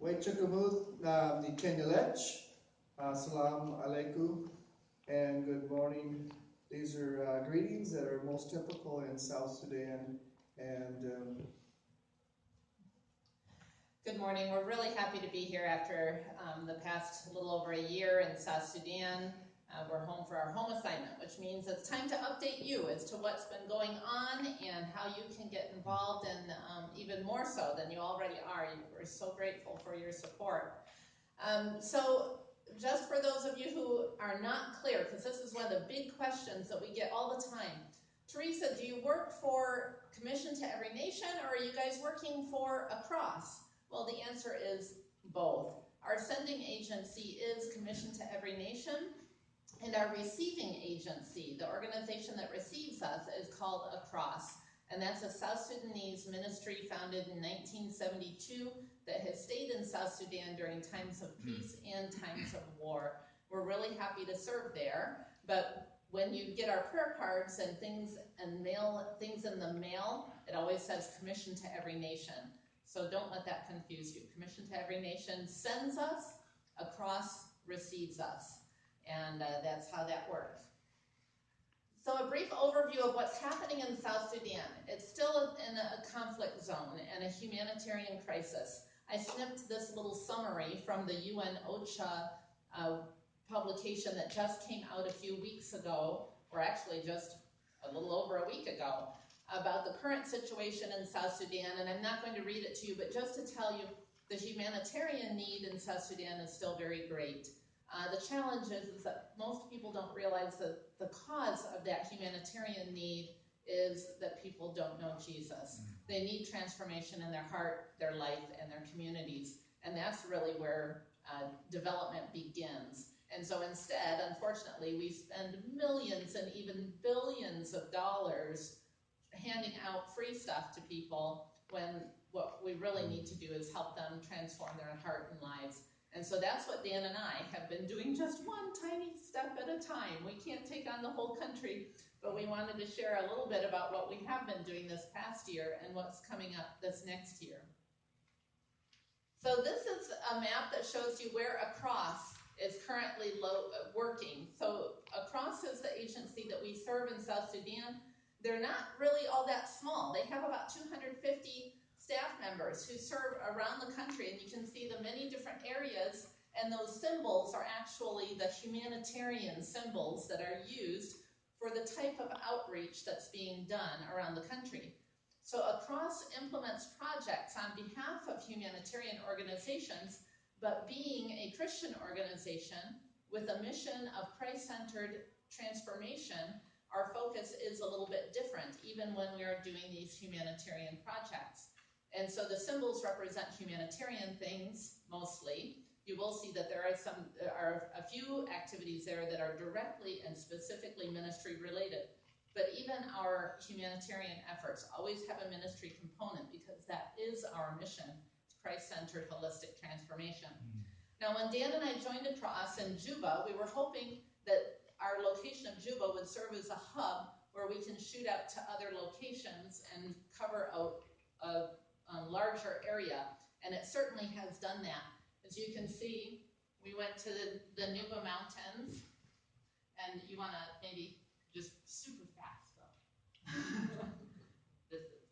Waichakamuth ni Kenyalech, Assalamu alaikum, and good morning. These are greetings that are most typical in South Sudan. And good morning. We're really happy to be here after the past little over a year in South Sudan. We're home for our home assignment, which means it's time to update you as to what's been going on and how you can get involved, and even more so than you already are. We're so grateful for your support. So just for those of you who are not clear, because this is one of the big questions that we get all the time. Teresa, do you work for Commission to Every Nation, or are you guys working for Across? Well, the answer is both. Our sending agency is Commission to Every Nation, and our receiving agency, the organization that receives us, is called Across. And that's a South Sudanese ministry founded in 1972 that has stayed in South Sudan during times of peace and times of war. We're really happy to serve there, but when you get our prayer cards and things in the mail, it always says Commission to Every Nation. So don't let that confuse you. Commission to Every Nation sends us, Across receives us. And that's how that works. So a brief overview of what's happening in South Sudan. It's still in a conflict zone and a humanitarian crisis. I snipped this little summary from the UN OCHA publication that just came out a few weeks ago, or actually just a little over a week ago, about the current situation in South Sudan. And I'm not going to read it to you, but just to tell you, the humanitarian need in South Sudan is still very great. The challenge is that most people don't realize that the cause of that humanitarian need is that people don't know Jesus. They need transformation in their heart, their life, and their communities. And that's really where development begins. And so instead, unfortunately, we spend millions and even billions of dollars handing out free stuff to people when what we really need to do is help them transform their heart and lives. And so that's what Dan and I have been doing, just one tiny step at a time. We can't take on the whole country, but we wanted to share a little bit about what we have been doing this past year and what's coming up this next year. So this is a map that shows you where Across is currently working. So Across is the agency that we serve in South Sudan. They're not really all that small. They have about 250 staff members who serve around the country, and you can see the many different areas, and those symbols are actually the humanitarian symbols that are used for the type of outreach that's being done around the country. So Across implements projects on behalf of humanitarian organizations, but being a Christian organization with a mission of Christ-centered transformation, our focus is a little bit different, even when we are doing these humanitarian projects. And so the symbols represent humanitarian things, mostly. You will see that there are a few activities there that are directly and specifically ministry related. But even our humanitarian efforts always have a ministry component, because that is our mission, Christ-centered holistic transformation. Now, when Dan and I joined Across in Juba, we were hoping that our location of Juba would serve as a hub where we can shoot out to other locations and cover a larger area, and it certainly has done that. As you can see, we went to the Nuba Mountains, and you want to maybe just super fast though. This is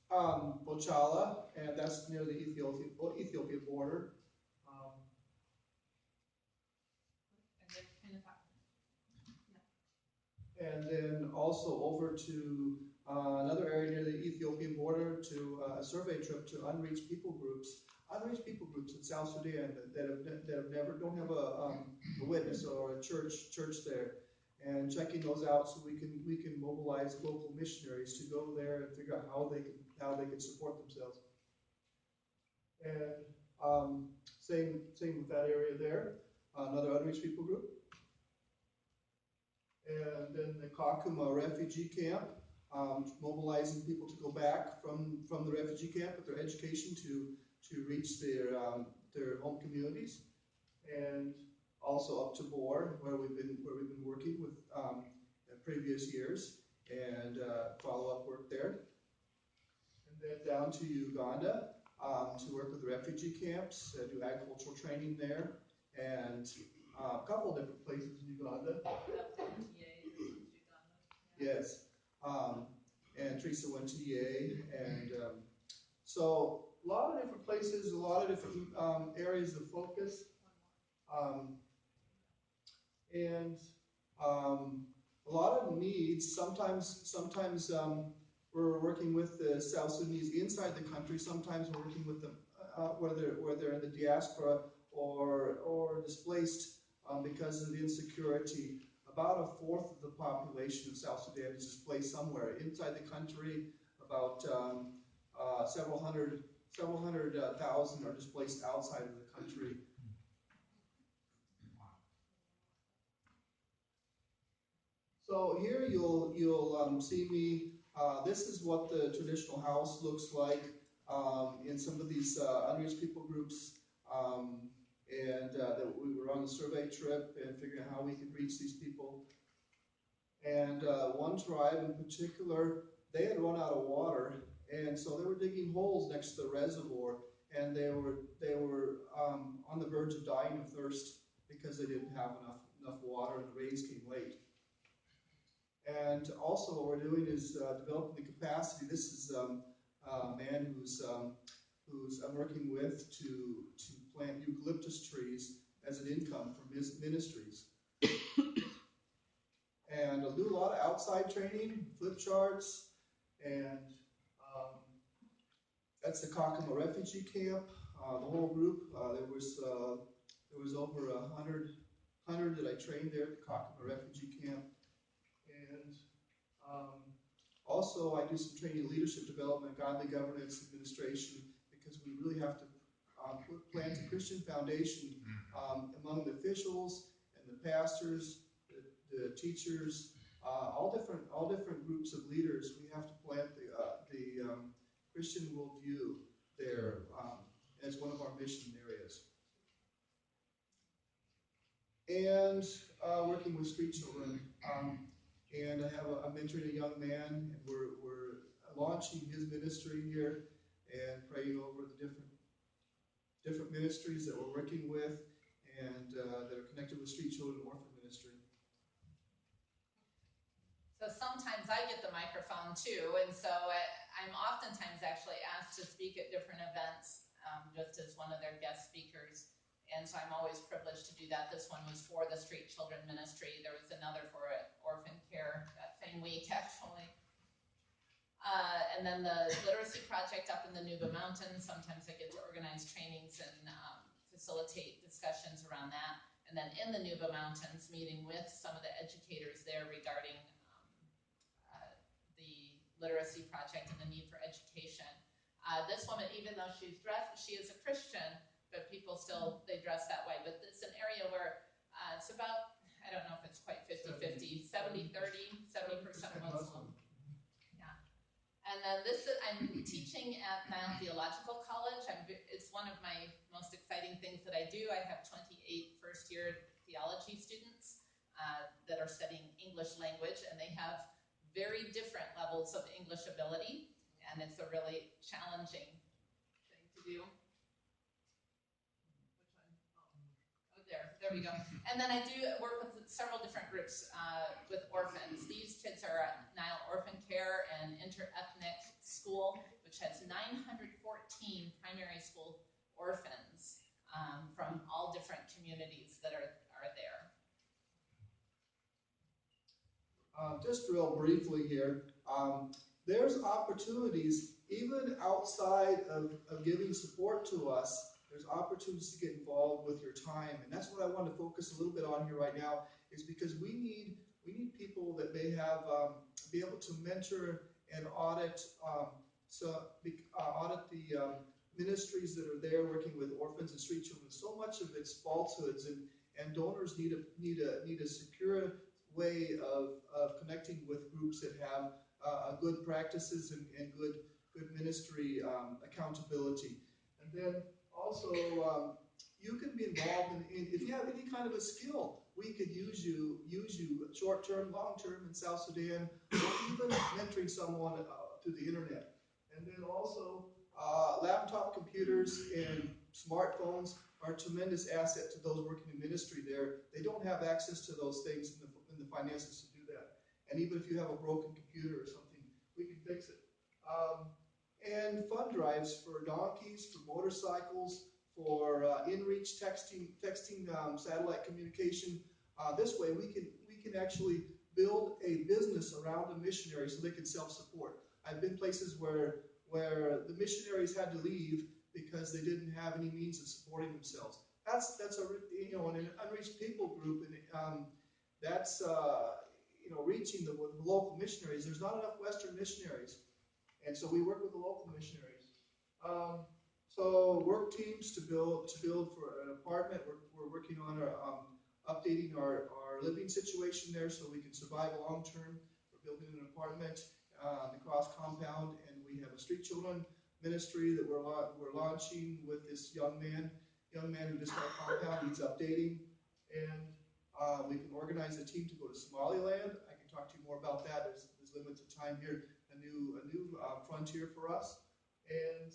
one. Bochala, and that's near the Ethiopia border. And then also over to another area near the Ethiopian border to a survey trip to unreached people groups in South Sudan that don't have a witness or a church there, and checking those out so we can mobilize local missionaries to go there and figure out how they can support themselves. And same with that area there, another unreached people group. And then the Kakuma refugee camp, mobilizing people to go back from the refugee camp with their education to reach their home communities, and also up to Bor, where we've been working with in previous years, and follow-up work there. And then down to Uganda, to work with refugee camps, do agricultural training there, and a couple of different places in Uganda. Yes. And Teresa went to Yei, and so a lot of different places, a lot of different areas of focus, and a lot of needs. Sometimes we're working with the South Sudanese inside the country. Sometimes we're working with them where they're in the diaspora or displaced because of insecurity. About a fourth of the population of South Sudan is displaced somewhere inside the country. About several hundred thousand are displaced outside of the country. So here you'll see me. This is what the traditional house looks like in some of these unreached people groups, and that we were on a survey trip and figuring out how we could reach these people. And one tribe in particular, they had run out of water, and so they were digging holes next to the reservoir, and they were on the verge of dying of thirst because they didn't have enough water, and the rains came late. And also what we're doing is developing the capacity. This is a man who's I'm working with to plant eucalyptus trees as an income for ministries. And I'll do a lot of outside training, flip charts, and that's the Kakuma refugee camp. The whole group, there was over 100 that I trained there at the Kakuma refugee camp. And also I do some training in leadership development, godly governance, administration, because we really have to plant a Christian foundation among the officials and the pastors, the teachers, all different groups of leaders. We have to plant the Christian worldview there as one of our mission areas. And working with street children. And I'm mentoring a young man, and we're launching his ministry here and praying over the different ministries that we're working with and that are connected with street children and orphan ministry. So sometimes I get the microphone too, and so I'm oftentimes actually asked to speak at different events just as one of their guest speakers. And so I'm always privileged to do that. This one was for the Street Children Ministry. There was another for orphan care that same week, actually. And then the Literacy Project up in the Nuba Mountains. Sometimes I get to organize trainings and facilitate discussions around that. And then in the Nuba Mountains, meeting with some of the educators there regarding the Literacy Project and the need for education. This woman, even though she's dressed, she is a Christian, but people still, they dress that way. But it's an area where it's about, I don't know if it's quite 50-50, 70-30, 70% Muslim. Yeah. And then I'm teaching at Nile Theological College. It's one of my most exciting things that I do. I have 28 first-year theology students that are studying English language, and they have very different levels of English ability, and it's a really challenging thing to do. There we go. And then I do work with several different groups with orphans. These kids are at Nile Orphan Care and Interethnic School, which has 914 primary school orphans from all different communities that are there. Just real briefly here, there's opportunities even outside of giving support to us. There's opportunities to get involved with your time, and that's what I want to focus a little bit on here right now. Is because we need people that may have be able to mentor and audit audit the ministries that are there working with orphans and street children. So much of it's falsehoods, and donors need a secure way of connecting with groups that have good practices and good ministry accountability, and then. Also, you can be involved in if you have any kind of a skill, we could use you short-term, long-term in South Sudan, or even mentoring someone through the internet. And then also, Laptop computers and smartphones are a tremendous asset to those working in ministry there. They don't have access to those things in the finances to do that. And even if you have a broken computer or something, we can fix it. And fund drives for donkeys, for motorcycles, for in-reach texting, satellite communication. This way, we can actually build a business around a missionary so they can self-support. I've been places where the missionaries had to leave because they didn't have any means of supporting themselves. That's an unreached people group, and that's reaching the local missionaries. There's not enough Western missionaries, and so we work with the local missionaries. So work teams to build for an apartment. We're working on updating our living situation there so we can survive long term. We're building an apartment on the Cross compound, and we have a street children ministry that we're launching with this young man who just got compound. He's updating, and we can organize a team to go to Somaliland. I can talk to you more about that. There's limited time here. A new frontier for us, and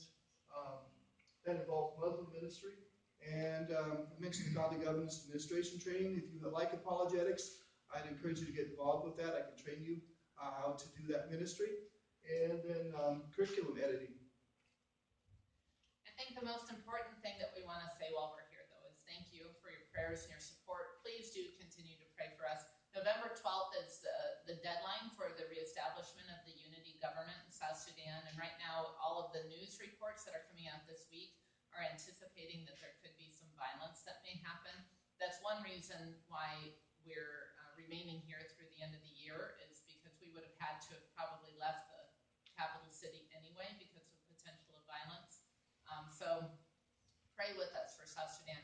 that involves Muslim ministry. And I mentioned the Godly Governance Administration training. If you like apologetics, I'd encourage you to get involved with that. I can train you how to do that ministry. And then curriculum editing. I think the most important thing that we want to say while we're here, though, is thank you for your prayers and your support. Please do continue to pray for us. November 12th is the deadline for the reestablishment of the unity government in South Sudan. And right now, all of the news reports that are coming out this week are anticipating that there could be some violence that may happen. That's one reason why we're remaining here through the end of the year, is because we would have had to have probably left the capital city anyway because of potential of violence. So pray with us for South Sudan